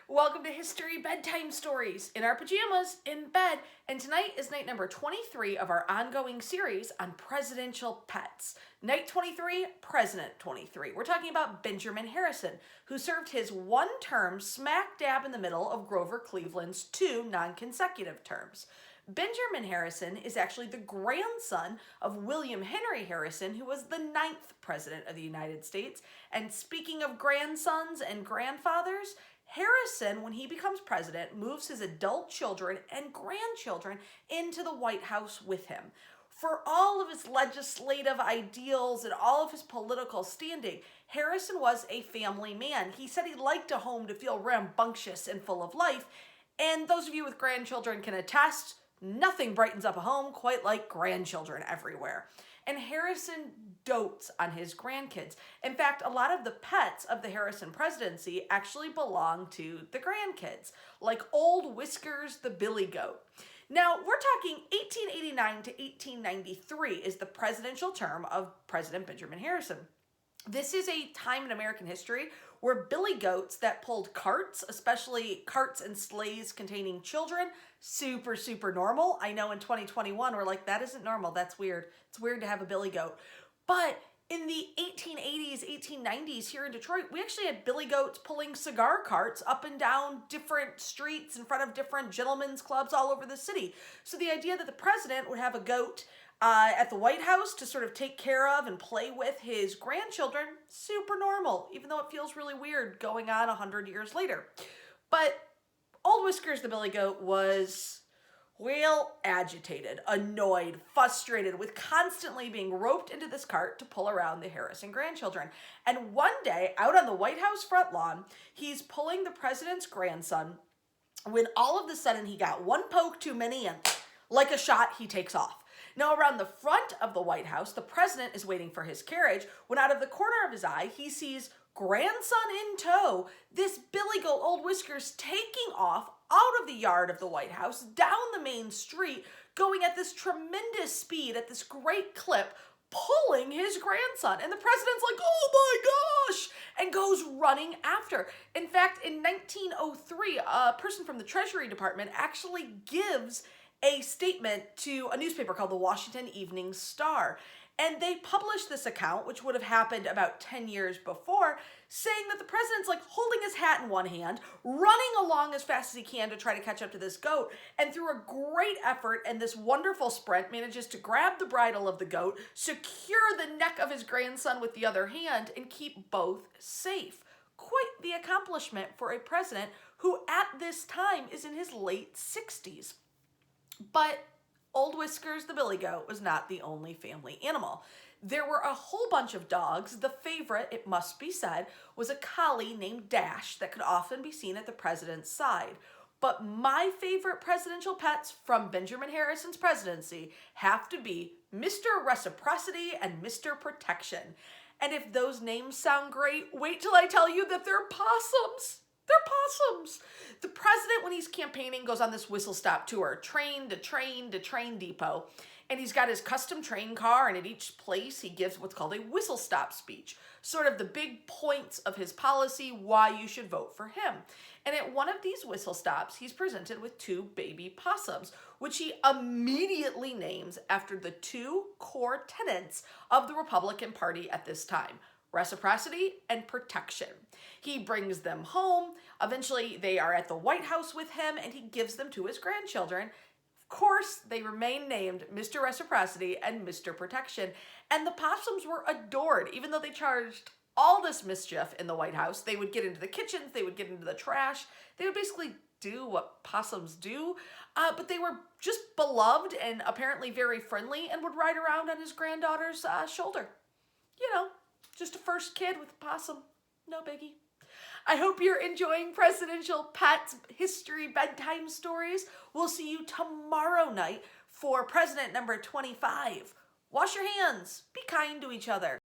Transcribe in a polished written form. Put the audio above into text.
Welcome to History Bedtime Stories in our pajamas in bed. And tonight is night number 23 of our ongoing series on presidential pets. Night 23, President 23. We're talking about Benjamin Harrison, who served his one term smack dab in the middle of Grover Cleveland's two non-consecutive terms. Benjamin Harrison is actually the grandson of William Henry Harrison, who was the 9th president of the United States. And speaking of grandsons and grandfathers, Harrison, when he becomes president, moves his adult children and grandchildren into the White House with him. For all of his legislative ideals and all of his political standing, Harrison was a family man. He said he liked a home to feel rambunctious and full of life. And those of you with grandchildren can attest, nothing brightens up a home quite like grandchildren everywhere. And Harrison dotes on his grandkids. In fact, a lot of the pets of the Harrison presidency actually belong to the grandkids, like Old Whiskers the billy goat. Now, we're talking 1889 to 1893 is the presidential term of President Benjamin Harrison. This is a time in American history where billy goats that pulled carts, especially carts and sleighs containing children, super normal. I know in 2021 we're like, that isn't normal, that's weird. It's weird to have a billy goat. But in the 1880s, 1890s here in Detroit, we actually had billy goats pulling cigar carts up and down different streets in front of different gentlemen's clubs all over the city. So the idea that the president would have a goat at the White House to sort of take care of and play with his grandchildren, super normal, even though it feels really weird going on 100 years later. But Old Whiskers the billy goat was, well, agitated, annoyed, frustrated with constantly being roped into this cart to pull around the Harrison grandchildren. And one day, out on the White House front lawn, he's pulling the president's grandson when all of a sudden he got one poke too many and like a shot, he takes off. Now, around the front of the White House, the president is waiting for his carriage when out of the corner of his eye, he sees grandson in tow, this billy goat Old Whiskers taking off out of the yard of the White House, down the main street, going at this tremendous speed, at this great clip, pulling his grandson. And the president's like, oh my gosh, and goes running after. In fact, in 1903, a person from the Treasury Department actually gives a statement to a newspaper called the Washington Evening Star. And they published this account, which would have happened about 10 years before, saying that the president's like holding his hat in one hand, running along as fast as he can to try to catch up to this goat, and through a great effort and this wonderful sprint, manages to grab the bridle of the goat, secure the neck of his grandson with the other hand, and keep both safe. Quite the accomplishment for a president who at this time is in his late 60s. But Old Whiskers the billy goat was not the only family animal. There were a whole bunch of dogs. The favorite, it must be said, was a collie named Dash that could often be seen at the president's side. But my favorite presidential pets from Benjamin Harrison's presidency have to be Mr. Reciprocity and Mr. Protection. And if those names sound great, wait till I tell you that they're possums. They're possums. The president, when he's campaigning, goes on this whistle-stop tour, train to train to train depot. And he's got his custom train car, and at each place he gives what's called a whistle-stop speech, sort of the big points of his policy, why you should vote for him. And at one of these whistle stops, he's presented with two baby possums, which he immediately names after the two core tenets of the Republican Party at this time: reciprocity and protection. He brings them home. Eventually, they are at the White House with him, and he gives them to his grandchildren. Of course, they remain named Mr. Reciprocity and Mr. Protection. And the possums were adored, even though they charged all this mischief in the White House. They would get into the kitchens, they would get into the trash. They would basically do what possums do, but they were just beloved and apparently very friendly and would ride around on his granddaughter's shoulder. You know, just a first kid with a possum. No biggie. I hope you're enjoying Presidential Pets History Bedtime Stories. We'll see you tomorrow night for President number 25. Wash your hands. Be kind to each other.